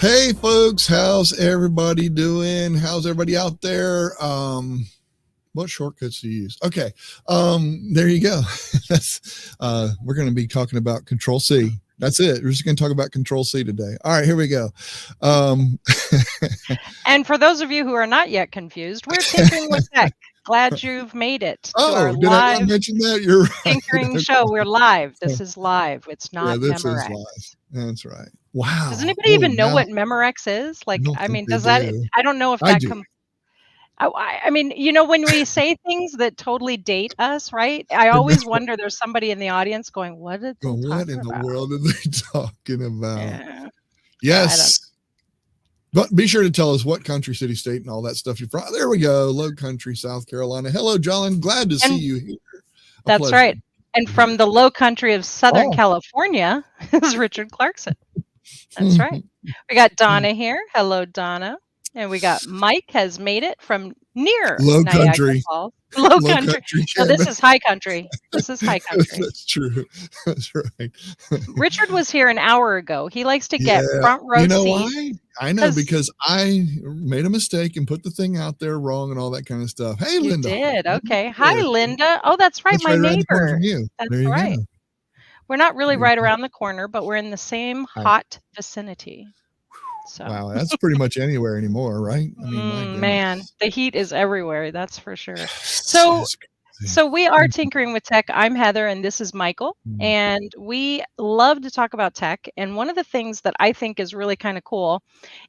Hey folks, how's everybody doing? How's everybody out there? What shortcuts do you use? Okay. There you go. That's we're going to be talking about Control-C. That's it. We're just going to talk about Control-C today. All right, here we go. And for those of you who are not yet confused, we're Tinkering with Tech. Glad you've made it to our did I not mention that? You're right. Tinkering show. We're live. This is live. It's not this Memorex. Is live. That's right. Wow. Does anybody even know what Memorex is? Like, I mean, does that? I don't know if that comes. I mean, you know, when we say things that totally date us, right? I always wonder. There's somebody in the audience going, "What did they What in the world are they talking about?" Yeah. Yes. But be sure to tell us what country, city, state, and all that stuff you're from. There we go. Low country, South Carolina. Hello, John. Glad to see you here. That's right. And from the low country of Southern California is Richard Clarkson. That's right. We got Donna here. Hello, Donna. And we got Mike has made it from near low Niagara country. Falls. Low country. No, this is high country. This is high country. That's true. That's right. Richard was here an hour ago. He likes to get front row You know seats. why? I know, because I made a mistake and put the thing out there wrong and all that kind of stuff. Hey, Linda. You did. Okay. Hi, Linda. Oh, that's right. That's my right neighbor. From you. That's there you right. Go. We're not really right around the corner, but we're in the same hot vicinity. So. Wow, that's pretty much anywhere anymore, right? I mean, man, the heat is everywhere. That's for sure. So we are Tinkering with Tech. I'm Heather, and this is Michael, and we love to talk about tech. And one of the things that I think is really kind of cool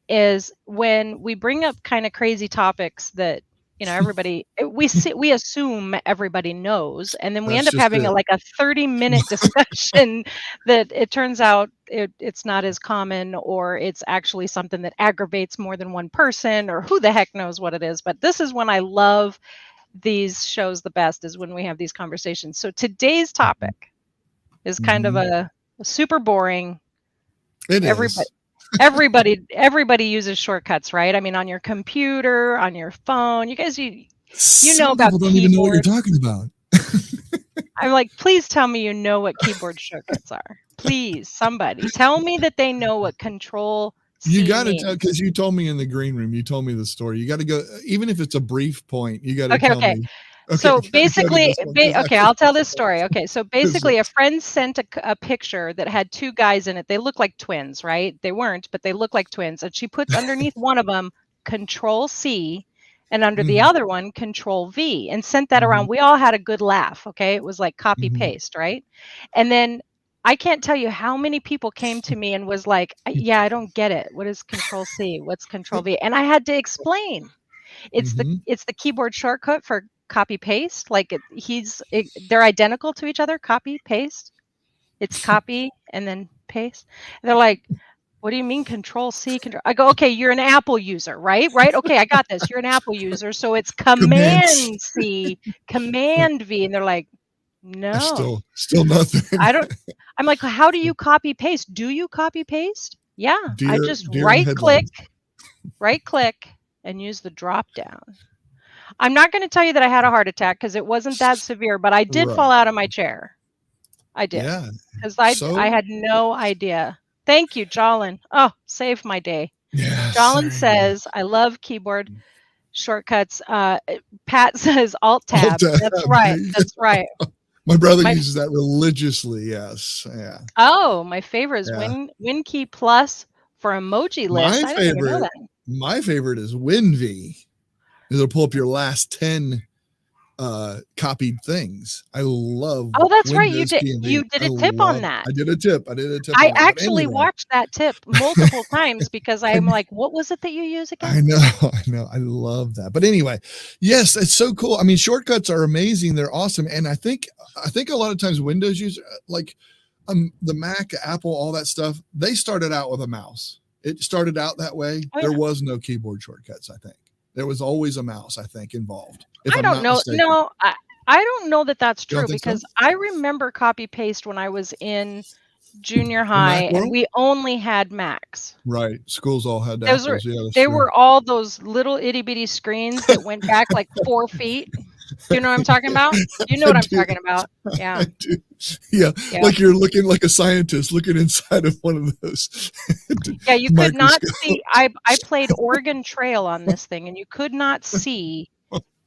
is when we bring up kind of crazy topics that, you know, everybody we assume everybody knows, and then we end up having a 30-minute discussion that it turns out it's not as common, or it's actually something that aggravates more than one person, or who the heck knows what it is. But this is when I love these shows the best, is when we have these conversations. So today's topic is kind of a super boring. Everybody uses shortcuts, right? I mean, on your computer, on your phone. You guys, you know about people don't even know what you're talking about. I'm like, please tell me you know what keyboard shortcuts are. Please, somebody tell me that they know what Control. You got to tell, because you told me in the green room. You told me the story. You got to go, even if it's a brief point. You got to tell me. Okay, so basically, I'll tell this story. Okay, so basically a friend sent a picture that had two guys in it. They look like twins, right? They weren't, but they look like twins. And she puts underneath one of them Control-C, and under the other one Control-V, and sent that around. We all had a good laugh, okay? It was like copy paste, right? And then I can't tell you how many people came to me and was like, yeah, I don't get it. What is Control-C? What's Control-V? And I had to explain. It's the keyboard shortcut for copy paste. Like they're identical to each other. Copy paste. It's copy and then paste. And they're like, what do you mean Control-C? I go, okay, you're an Apple user, right? Okay, I got this. You're an Apple user, so it's Command-C, Command-V, and they're like, no, still nothing. I'm like, how do you copy paste? Do you copy paste? Yeah, I just right click and use the drop down. I'm not going to tell you that I had a heart attack, because it wasn't that severe, but I did fall out of my chair. I did, because I had no idea. Thank you, Jolin. Oh, saved my day. Jolin says, I love keyboard shortcuts. Pat says Alt-Tab. That's right. That's right. My brother uses that religiously. Yes. Yeah. Oh, my favorite is 𝐻𝗏key plus for emoji list. My favorite is 𝐻𝗏v. It'll pull up your last 10 copied things. I love. Oh, that's right. You did a tip on that. I did a tip. I actually watched that tip multiple times, because I'm like, what was it that you use again? I know. I love that. But anyway, yes, it's so cool. I mean, shortcuts are amazing. They're awesome. And I think a lot of times Windows users, like the Mac, Apple, all that stuff, they started out with a mouse. It started out that way. Oh, there was no keyboard shortcuts, I think. There was always a mouse, I think, involved. I don't know. No, I don't know that that's true, because I remember copy paste when I was in junior high, and we only had Macs. Right. Schools all had that. They were all those little itty bitty screens that went back like 4 feet. Do you know what I'm talking about? You know what I'm talking about. Yeah. I do. Yeah. Yeah. Like you're looking like a scientist looking inside of one of those. Yeah, you could not see. I played Oregon Trail on this thing, and you could not see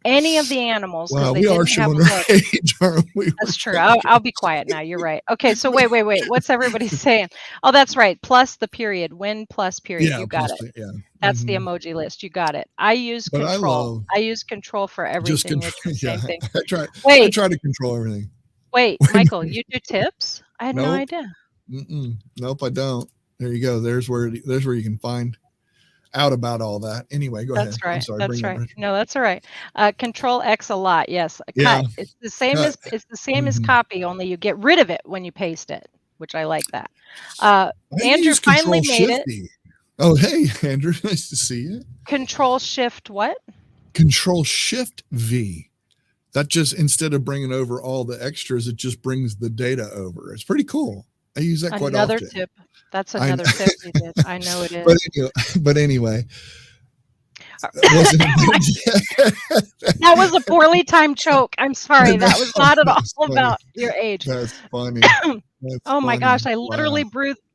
any of the animals because they didn't have a look. Age, aren't we? That's true. I'll be quiet now. You're right. Okay, so wait. What's everybody saying? Oh, that's right. Plus the period. When plus period. Yeah, you got it. Yeah. That's the emoji list. You got it. I use control. I use control for everything. Yeah, thing. I try to control everything. Wait, Michael, you do tips? I had no idea. Nope, I don't. There you go. There's where you can find out about all that. Anyway, go ahead. That's right. I'm sorry, that's right. No, that's all right. Control X a lot. Yes. Cut. It's the same as copy, only you get rid of it when you paste it, which I like that. Andrew finally made it. Oh, hey, Andrew. Nice to see you. Control Shift what? Control Shift V. That just, instead of bringing over all the extras, it just brings the data over. It's pretty cool. I use that quite often. Another tip. That's another tip you did. I know it is. But anyway. That was a poorly timed choke. I'm sorry. That was not at all about your age. That's funny. Oh my gosh. I literally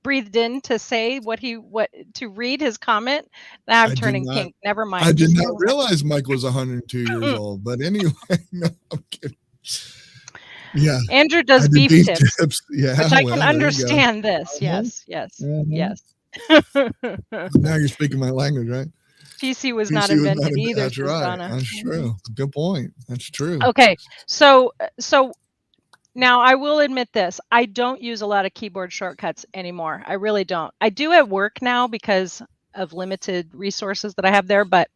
breathed in to say to read his comment. Now I'm turning pink. Never mind. I did not realize Mike was 102 years old. But anyway, no, I'm kidding. Yeah. Andrew does beef tips. Yeah. Which I can understand this. Yes. Yes. Yes. Now you're speaking my language, right? PC was not invented either. That's right. That's true. Good point. That's true. Okay. So now I will admit this. I don't use a lot of keyboard shortcuts anymore. I really don't. I do at work now because of limited resources that I have there, but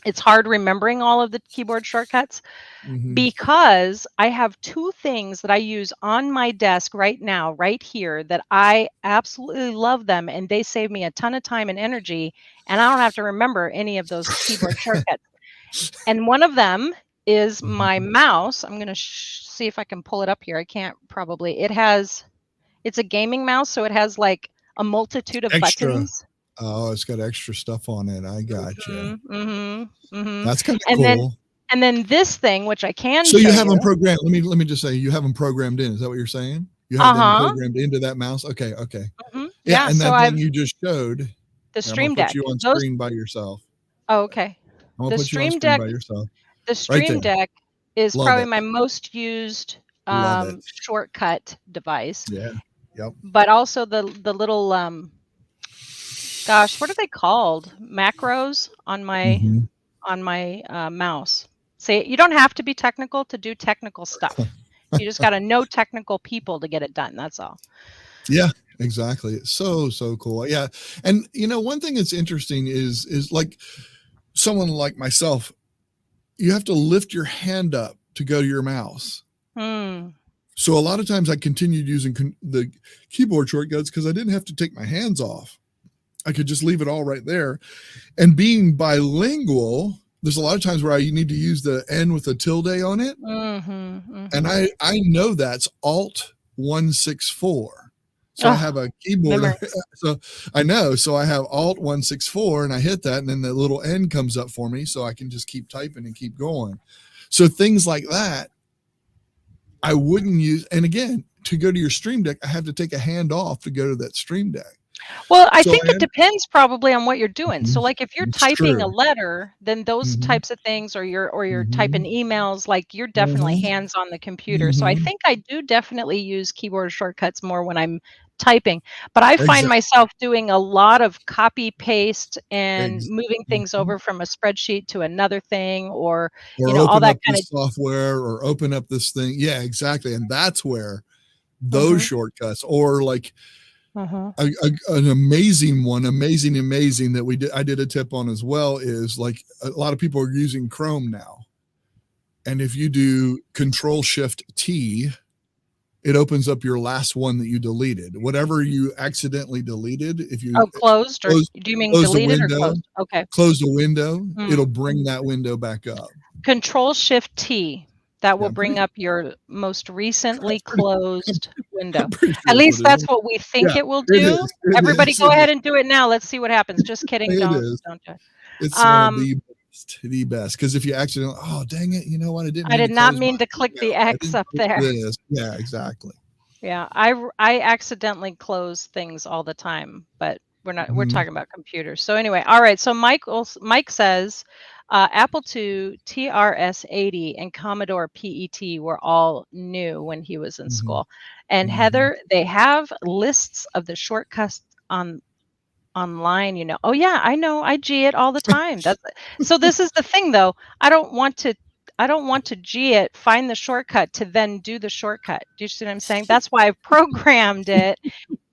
it's hard remembering all of the keyboard shortcuts because I have two things that I use on my desk right now, right here, that I absolutely love them, and they save me a ton of time and energy, and I don't have to remember any of those keyboard shortcuts. And one of them is my mouse. I'm going to see if I can pull it up here. I can't probably. It's a gaming mouse, so it has like a multitude of buttons. Oh, it's got extra stuff on it. I got you. That's kind of cool. And then this thing, which I can. So you have them programmed. Let me just say, you have them programmed in. Is that what you're saying? You have them programmed into that mouse. Okay. Yeah, and that thing you just showed. The Stream Deck. Put you on screen by yourself. Oh, okay. I'm gonna put you on screen by yourself. The Stream Deck is probably my most used shortcut device. Yeah. Yep. But also the little gosh, what are they called? Macros on my mouse. See, you don't have to be technical to do technical stuff. You just got to know technical people to get it done. That's all. Yeah, exactly. It's so cool. Yeah. And one thing that's interesting is like someone like myself, you have to lift your hand up to go to your mouse. So a lot of times I continued using the keyboard shortcuts because I didn't have to take my hands off. I could just leave it all right there. And being bilingual, there's a lot of times where I need to use the N with a tilde on it. And I know that's Alt 164. So I have a keyboard. So I know. So I have Alt 164 and I hit that and then the little N comes up for me so I can just keep typing and keep going. So things like that, I wouldn't use. And again, to go to your Stream Deck, I have to take a hand off to go to that Stream Deck. Well, I think it depends probably on what you're doing. So like if you're typing a letter, then those types of things, or you're typing emails, like you're definitely hands on the computer. So I think I do definitely use keyboard shortcuts more when I'm typing, but I find myself doing a lot of copy paste and moving things over from a spreadsheet to another thing, or all that kind of software, or open up this thing. Yeah, exactly. And that's where those shortcuts, or like an amazing one, amazing that I did a tip on as well, is like a lot of people are using Chrome now. And if you do Control Shift T, it opens up your last one that you deleted. Whatever you accidentally deleted, if you closed, or do you mean deleted or closed? Okay. Close the window, it'll bring that window back up. Control Shift T. That will bring up your most recently closed window. At least that's what we think it will do. Everybody go ahead and do it now. Let's see what happens. Just kidding. Don't. It's one of the to the best. Because if you accidentally, oh dang it, you know what? I did not mean to click the X up there. This. Yeah, exactly. Yeah, I accidentally close things all the time, but we're talking about computers. So anyway, all right. So Mike says Apple II, TRS-80, and Commodore PET were all new when he was in school. And Heather, they have lists of the shortcuts online, you know. Oh yeah, I know. I G it all the time. So this is the thing though. I don't want to G it, find the shortcut to then do the shortcut. Do you see what I'm saying? That's why I've programmed it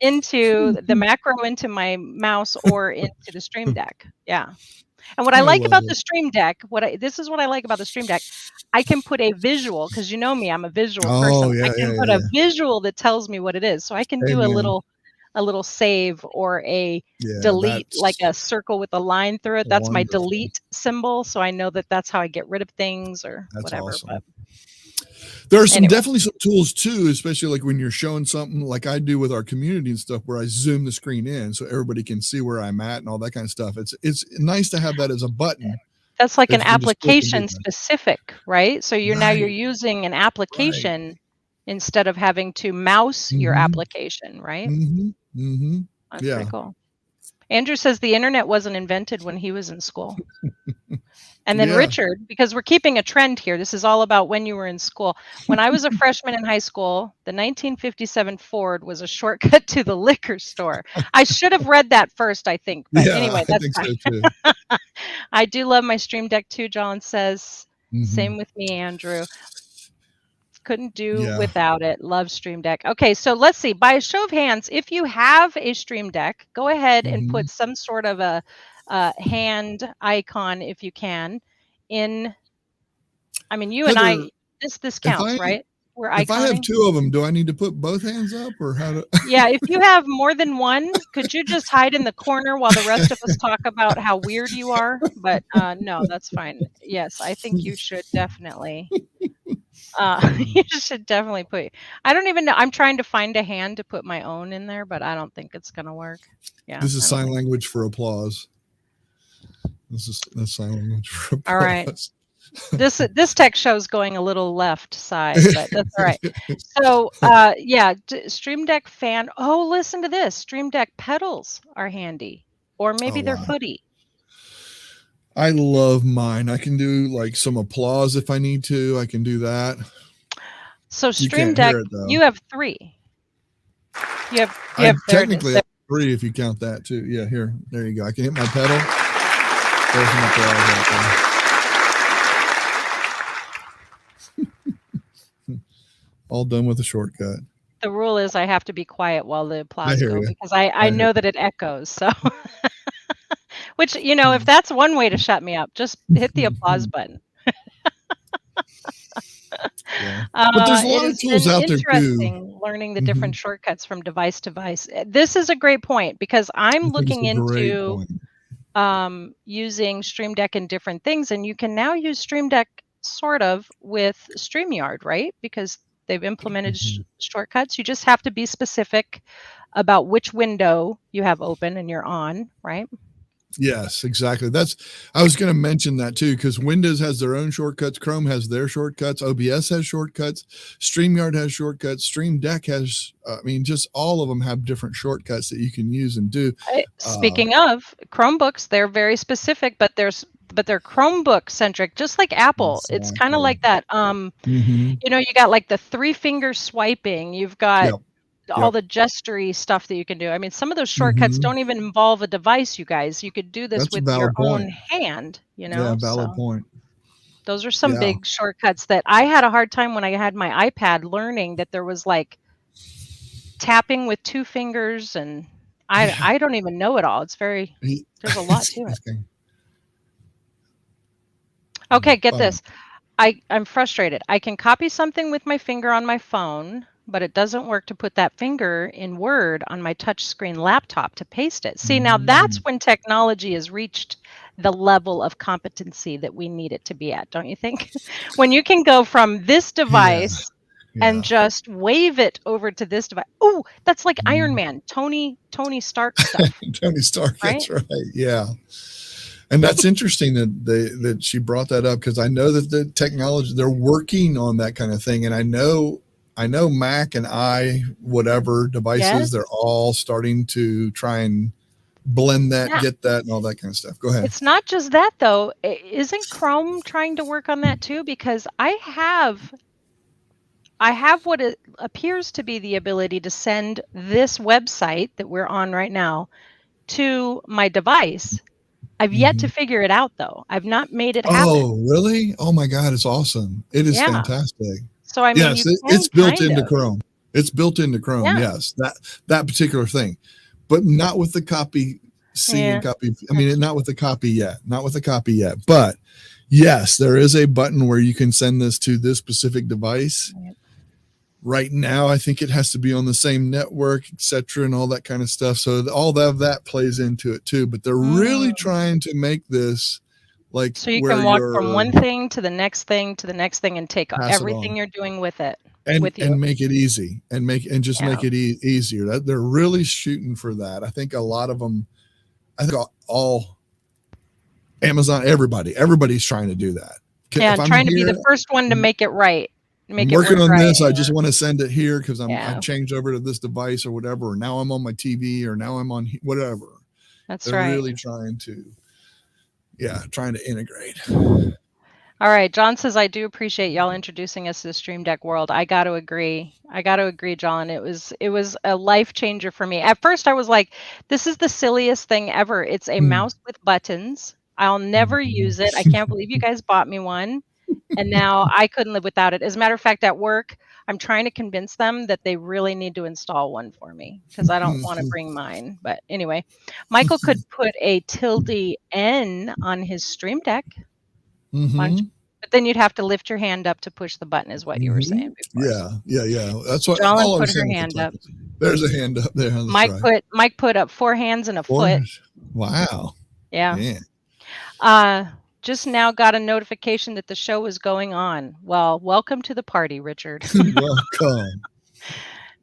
into the macro into my mouse or into the Stream Deck. Yeah. And what I like about the Stream Deck, this is what I like about the Stream Deck. I can put a visual, because you know me, I'm a visual person. Yeah, I can put a visual that tells me what it is. So I can do a little save or a delete, like a circle with a line through it. That's my delete symbol. So I know that that's how I get rid of things or whatever. Awesome. But there are definitely some tools too, especially like when you're showing something like I do with our community and stuff, where I zoom the screen in so everybody can see where I'm at and all that kind of stuff. It's nice to have that as a button. That's like an application specific, right? So now you're using an application instead of having to mouse your application, right? That's pretty cool. Andrew says the internet wasn't invented when he was in school. And then Richard, because we're keeping a trend here, this is all about when you were in school. When I was a freshman in high school, the 1957 Ford was a shortcut to the liquor store. I should have read that first, I think. But anyway, that's fine. So too. I do love my Stream Deck too, John says. Same with me, Andrew. Couldn't do without it. Love Stream Deck. Okay, so let's see. By a show of hands, if you have a Stream Deck, go ahead and put some sort of a hand icon, if you can, in. I mean, you Heather, and I. This counts, right? We're iconing. If I have two of them, do I need to put both hands up, or how do? Yeah, if you have more than one, could you just hide in the corner while the rest of us talk about how weird you are? But no, that's fine. Yes, I think you should definitely. You should definitely put. I don't even know. I'm trying to find a hand to put my own in there, but I don't think it's gonna work. Yeah. This is sign language for applause. That's sign language for applause. All right. This tech show is going a little left side, but that's all right. So Stream Deck fan. Oh, listen to this. Stream Deck pedals are handy, or maybe they're footy. I love mine. I can do like some applause if I need to. I can do that. So Stream Deck, you have 3. You have technically have 3 if you count that too. Yeah, here, there you go. I can hit my pedal. There's some applause out there. All done with a shortcut. The rule is I have to be quiet while the applause goes, because I know that it echoes. So. Which, you know, if that's one way to shut me up, just hit the applause button. But there's a lot of tools out there too. Learning the different shortcuts from device to device. This is a great point, because I'm looking into using Stream Deck in different things, and you can now use Stream Deck sort of with StreamYard, right? Because they've implemented shortcuts. You just have to be specific about which window you have open and you're on, right? Yes, exactly. I was going to mention that too, because Windows has their own shortcuts. Chrome has their shortcuts. OBS has shortcuts. StreamYard has shortcuts. Stream Deck has, just all of them have different shortcuts that you can use and do. Speaking of Chromebooks, they're very specific, but they're Chromebook centric, just like Apple. Exactly. It's kind of like that. You know, you got like the 3-finger swiping. You've got all the gestury stuff that you can do. I mean, some of those shortcuts don't even involve a device, you guys. You could do this with your own hand, you know. Yeah, valid point. Those are some big shortcuts that I had a hard time when I had my iPad learning that there was like tapping with 2 fingers, and I don't even know it all. It's there's a lot to it. Okay, get this. I'm frustrated. I can copy something with my finger on my phone, but it doesn't work to put that finger in Word on my touchscreen laptop to paste it. See, now that's when technology has reached the level of competency that we need it to be at, don't you think? When you can go from this device and just wave it over to this device. Oh, that's like Iron Man, Tony Stark stuff. Tony Stark, right? That's right. Yeah. And that's interesting that she brought that up, because I know that the technology, they're working on that kind of thing. And I know Mac and whatever devices, they're all starting to try and blend that, get that, and all that kind of stuff. Go ahead. It's not just that though. Isn't Chrome trying to work on that too? Because I have what it appears to be the ability to send this website that we're on right now to my device. I've yet to figure it out though. I've not made it happen. Oh, really? Oh my God, it's awesome. It is fantastic. So I mean, yes, it's built into Chrome. It's built into Chrome. Yeah. Yes, that particular thing, but not with the copy C and copy. I mean, not with the copy yet. Not with the copy yet. But yes, there is a button where you can send this to this specific device. Right now, I think it has to be on the same network, etc., and all that kind of stuff. So all of that plays into it too. But they're really trying to make this like, so you can walk from one thing to the next thing to the next thing and take everything you're doing with it. And make it easy and make it easier. That they're really shooting for that. I think a lot of them, I think all Amazon, everybody's trying to do that. Yeah, I'm trying to be the first one to make it right. Working on this, I just want to send it here because I've changed over to this device or whatever, or now I'm on my TV, or now I'm on whatever. That's right. They're really trying to integrate. All right, John says, I do appreciate y'all introducing us to the Stream Deck world. I got to agree, John. It was a life changer for me. At first, I was like, this is the silliest thing ever. It's a mouse with buttons. I'll never use it. I can't believe you guys bought me one. And now I couldn't live without it. As a matter of fact, at work, I'm trying to convince them that they really need to install one for me because I don't want to bring mine. But anyway, Michael could put a ~N on his Stream Deck. But then you'd have to lift your hand up to push the button, is what you were saying before. Yeah. That's what John put her hand up. There's a hand up there. Mike put up 4 hands and a foot. Wow. Yeah. Just now got a notification that the show is going on. Well, welcome to the party, Richard. Welcome.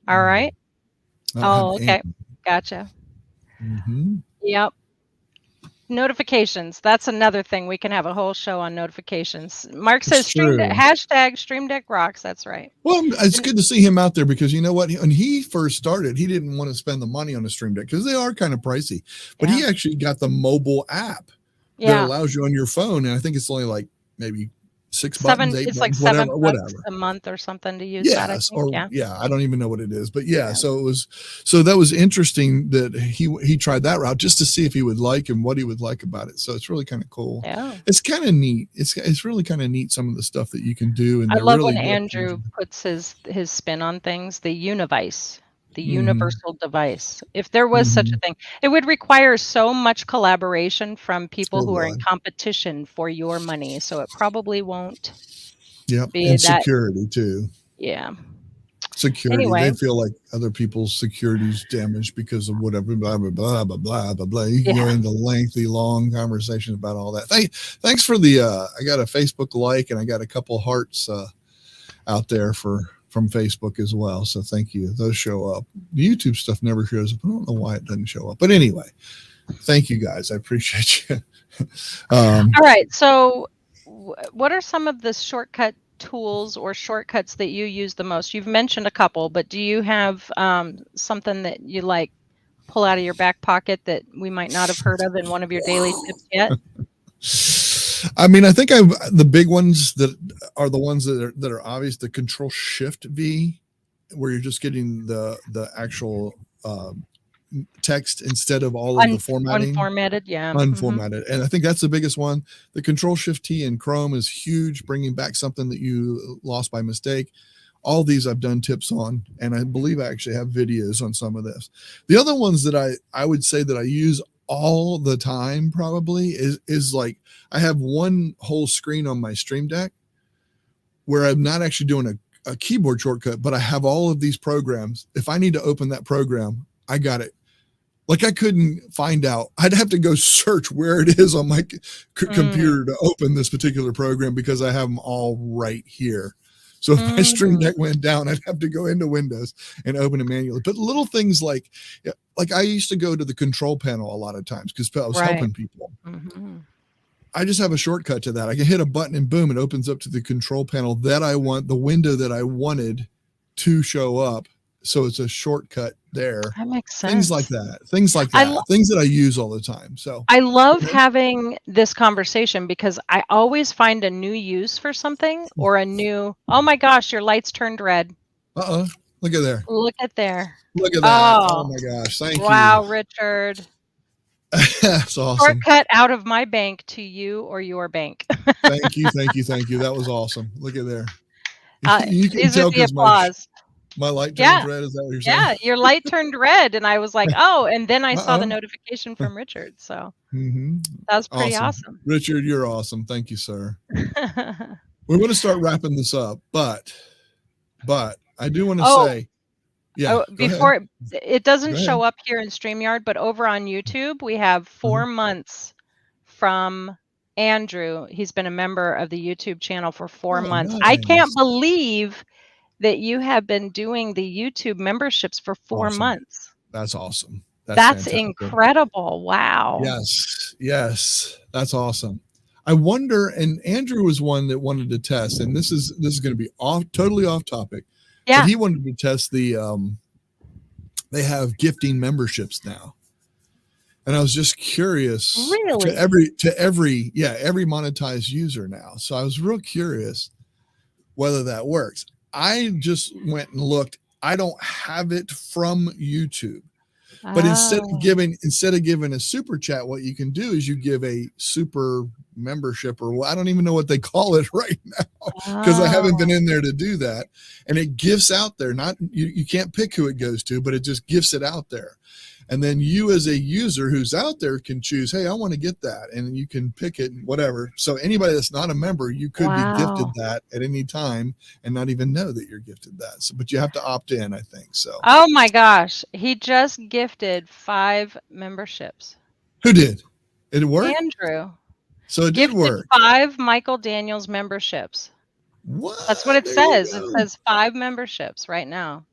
All right. Oh, okay. Gotcha. Yep. Notifications. That's another thing. We can have a whole show on notifications. Mark says hashtag Stream Deck rocks. That's right. Well, it's good to see him out there because you know what? When he first started, he didn't want to spend the money on a Stream Deck because they are kind of pricey. But he actually got the mobile app that allows you on your phone. And I think it's only like maybe 6 buttons, 8 it's buttons, like whatever. $7 a month or something to use that. I think. I don't even know what it is, but so that was interesting that he tried that route just to see if he would like and what he would like about it. So it's really kind of cool. Yeah, it's kind of neat. It's really kind of neat, some of the stuff that you can do. And I love when Andrew puts his spin on things. The Univice. The universal device. If there was such a thing, it would require so much collaboration from people who are in competition for your money. So it probably won't. Yep. And security too. Yeah. Security. Anyway. They feel like other people's security is damaged because of whatever, blah, blah, blah, blah, blah, blah, blah. You can go into lengthy, long conversations about all that. Thanks for the, I got a Facebook like and I got a couple hearts out there from Facebook as well. So thank you. Those show up. The YouTube stuff never shows up. I don't know why it doesn't show up. But anyway, thank you guys. I appreciate you. All right. So what are some of the shortcut tools or shortcuts that you use the most? You've mentioned a couple, but do you have something that you like pull out of your back pocket that we might not have heard of in one of your daily tips yet? I mean, I think the big ones that are the ones that are obvious. The Control-Shift-V, where you're just getting the actual text instead of all of the formatting. Unformatted, Unformatted, and I think that's the biggest one. The Control-Shift-T in Chrome is huge, bringing back something that you lost by mistake. All these I've done tips on, and I believe I actually have videos on some of this. The other ones that I would say that I use all the time probably is like I have one whole screen on my Stream Deck where I'm not actually doing a keyboard shortcut, but I have all of these programs. If I need to open that program, I got it. Like I couldn't find out. I'd have to go search where it is on my computer to open this particular program because I have them all right here. So if my Stream Deck went down, I'd have to go into Windows and open it manually. But little things like I used to go to the control panel a lot of times because I was helping people. I just have a shortcut to that. I can hit a button and boom, it opens up to the control panel that I want, the window that I wanted to show up. So it's a shortcut there. That makes sense. Things like that. Things that I use all the time. So I love having this conversation because I always find a new use for something or a new, oh my gosh, your light's turned red. Look at there. Look at there. Look at that. Oh my gosh. Thank you. Wow, Richard. That's awesome. Shortcut out of my bank to you or your bank. Thank you. That was awesome. Look at there. You can tell the applause. My light turned red. Is that what you're saying? Yeah, your light turned red, and I was like, oh, and then I saw the notification from Richard. So that was pretty awesome. Richard, you're awesome. Thank you, sir. We're going to start wrapping this up, but I do want to say, before it doesn't show up here in StreamYard, but over on YouTube, we have 4 months from Andrew. He's been a member of the YouTube channel for 4 months. Nice. I can't believe that you have been doing the YouTube memberships for 4 months. That's awesome. That's incredible. Wow. Yes. That's awesome. I wonder, and Andrew was one that wanted to test, and this is going to be totally off topic. Yeah. But he wanted to test the they have gifting memberships now. And I was just curious really? to every monetized user now. So I was real curious whether that works. I just went and looked. I don't have it from YouTube. But instead of giving a super chat, what you can do is you give a super membership, or I don't even know what they call it right now because I haven't been in there to do that. And it gifts out there. Not you can't pick who it goes to, but it just gifts it out there. And then you as a user who's out there can choose, hey, I want to get that. And you can pick it, whatever. So anybody that's not a member, you could be gifted that at any time and not even know that you're gifted that. So, but you have to opt in, I think. So. Oh my gosh. He just gifted 5 memberships. Who did? It worked? Andrew. So it did work. 5 Michael Daniels memberships. What? That's what it says. It says 5 memberships right now.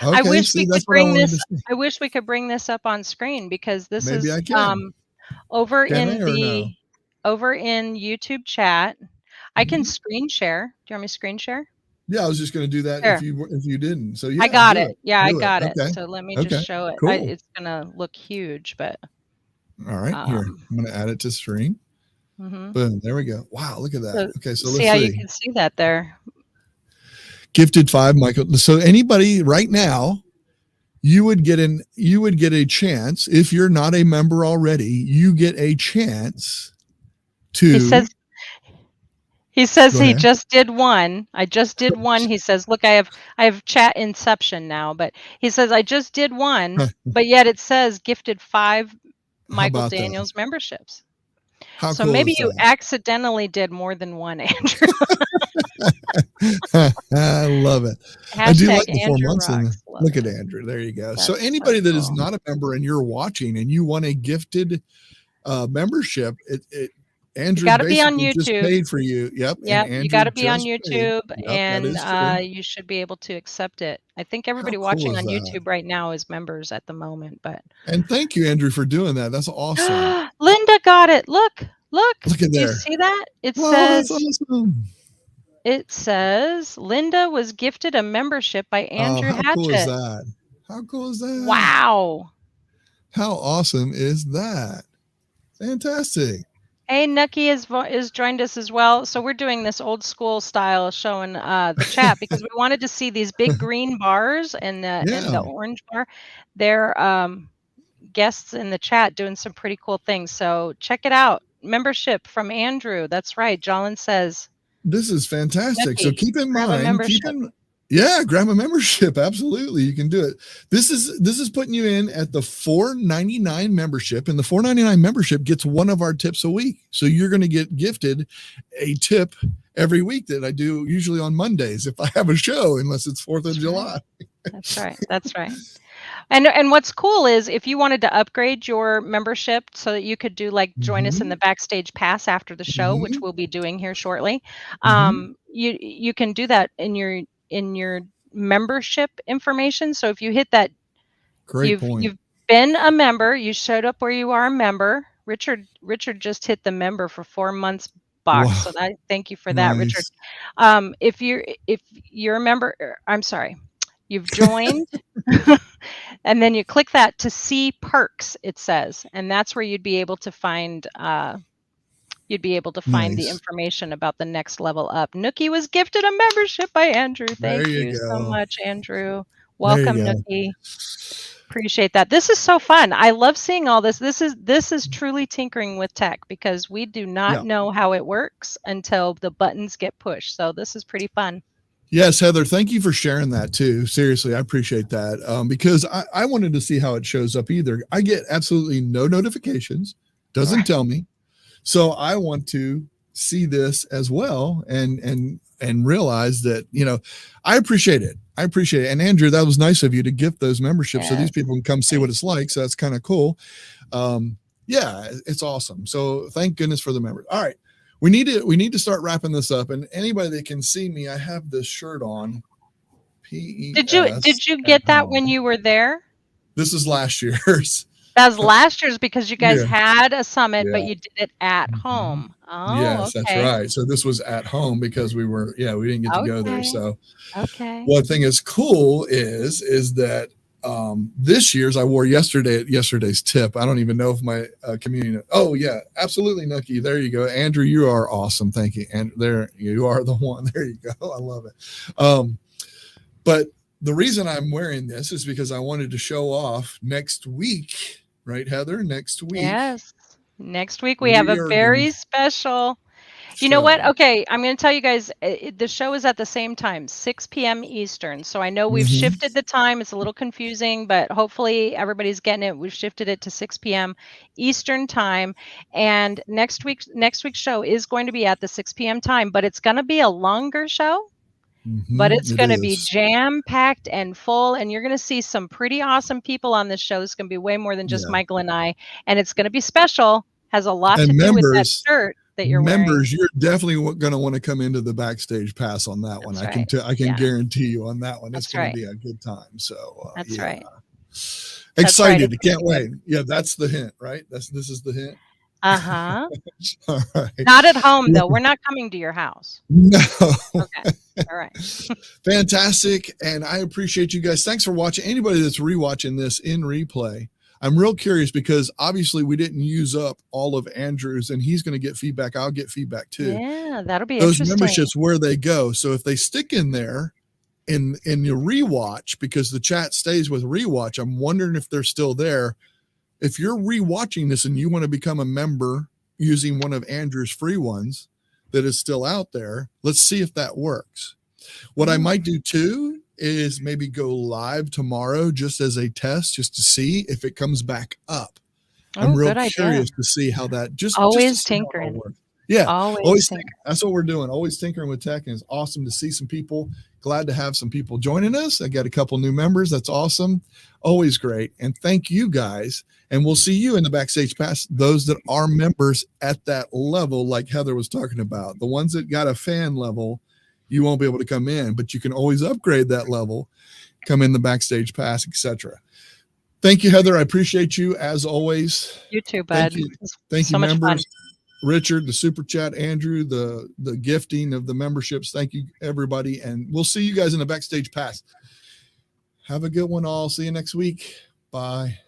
Okay, I wish we could bring this. I wish we could bring this up on screen because this is over in YouTube chat. I can screen share. Do you want me to screen share? Yeah, I was just going to do that if you didn't. So yeah, I got it. Yeah, I got it. Okay. So let me just show it. Cool. It's going to look huge, but all right. Here, I'm going to add it to screen. Boom. There we go. Wow, look at that. So, okay, so let's see how you can see that there. Gifted 5, Michael. So anybody right now, you would get a chance. If you're not a member already, you get a chance to. He says he just did one. I just did one. He says, look, I have chat inception now, but he says I just did one, but yet it says gifted 5 Michael Daniels memberships. So cool maybe you accidentally did more than one, Andrew. I love it. I do like the 4 months. Look at Andrew. There you go. So anybody that is not a member and you're watching and you want a gifted membership, Andrew got to be on YouTube. Just paid for you. Yep. You got to be on YouTube, and you should be able to accept it. I think everybody watching on YouTube right now is members at the moment. And thank you, Andrew, for doing that. That's awesome. Linda got it. Look at there. Do you see that? It says. That's awesome. It says Linda was gifted a membership by Andrew Hatchett. How cool is that? How cool is that? Wow. How awesome is that? Fantastic. Hey, 𝘁𝗶হি is joined us as well. So we're doing this old school style showing the chat because we wanted to see these big green bars and the orange bar. They're guests in the chat doing some pretty cool things. So check it out. Membership from Andrew. That's right. Jolyn says. This is fantastic. So keep in mind, grab a membership. Absolutely. You can do it. This is putting you in at the $4.99 membership, and the $4.99 membership gets one of our tips a week. So you're going to get gifted a tip every week that I do usually on Mondays if I have a show, unless it's 4th of July. That's right. That's right. And what's cool is if you wanted to upgrade your membership so that you could do like join us in the backstage pass after the show, which we'll be doing here shortly, you can do that in your membership information. So if you hit that, you've been a member, you showed up where you are a member, Richard just hit the member for 4 months box. Wow. So thank you for that, Richard. Nice. If you're a member, I'm sorry, you've joined, and then you click that to see perks, it says, and that's where you'd be able to find the information about the next level up. 𝘁𝗵𝐻𝗶𝗴 was gifted a membership by Andrew. Thank you so much, Andrew. Welcome, 𝘁𝗶𝐻𝗶𝗴. Appreciate that. This is so fun. I love seeing all this. This is truly tinkering with tech, because we do not know how it works until the buttons get pushed. So this is pretty fun. Yes, Heather, thank you for sharing that too. Seriously, I appreciate that, because I wanted to see how it shows up either. I get absolutely no notifications, doesn't tell me. So I want to see this as well and realize that, I appreciate it. I appreciate it. And Andrew, that was nice of you to gift those memberships so these people can come see what it's like. So that's kind of cool. Yeah, it's awesome. So thank goodness for the members. All right. We need to start wrapping this up. And anybody that can see me, I have this shirt on. Did you get that when you were there? This is last year's. That was last year's, because you guys had a summit, but you did it at home. Oh, yes, that's right. So this was at home because we didn't get to go there. So one thing is cool is that this year's I wore yesterday's tip. I don't even know if my community. Oh yeah, absolutely, 𝘁𝗵𝐻𝗶𝗴. There you go, Andrew. You are awesome. Thank you. And there you are, the one. There you go. I love it. But the reason I'm wearing this is because I wanted to show off next week. Right, Heather? Next week. Yes. Next week we have a very special. You know what? Okay, I'm going to tell you guys, the show is at the same time, 6 p.m. Eastern. So I know we've shifted the time. It's a little confusing, but hopefully everybody's getting it. We've shifted it to 6 p.m. Eastern time. And next week's show is going to be at the 6 p.m. time, but it's going to be a longer show. But it's going to be jam-packed and full, and you're going to see some pretty awesome people on this show. It's going to be way more than just Michael and I, and it's going to be special. Has a lot to do with that shirt that you're wearing. Members, you're definitely going to want to come into the backstage pass on that one. I can guarantee you on that one. It's going to be a good time. So that's right. Excited. Can't wait. Yeah, that's the hint, right? This is the hint. Uh-huh. All right. Not at home, though. We're not coming to your house. No. Okay. All right. Fantastic. And I appreciate you guys. Thanks for watching. Anybody that's rewatching this in replay, I'm real curious, because obviously we didn't use up all of Andrew's, and he's going to get feedback. I'll get feedback too. Yeah, that'll be those interesting. Memberships, where they go. So if they stick in there in your rewatch, because the chat stays with rewatch, I'm wondering if they're still there. If you're rewatching this and you want to become a member using one of Andrew's free ones that is still out there, let's see if that works. What I might do too is maybe go live tomorrow just as a test, just to see if it comes back up. I'm real curious to see how that always tinkering. Yeah, always tinkering. That's what we're doing. Always tinkering with tech, and it's awesome to see some people. Glad to have some people joining us. I got a couple new members. That's awesome. Always great. And thank you guys. And we'll see you in the backstage pass. Those that are members at that level, like Heather was talking about, the ones that got a fan level, you won't be able to come in, but you can always upgrade that level, come in the backstage pass, etc. Thank you, Heather. I appreciate you as always. You too, bud. Thank you, members. Richard, the super chat, Andrew, the gifting of the memberships. Thank you, everybody. And we'll see you guys in the backstage pass. Have a good one all. See you next week. Bye.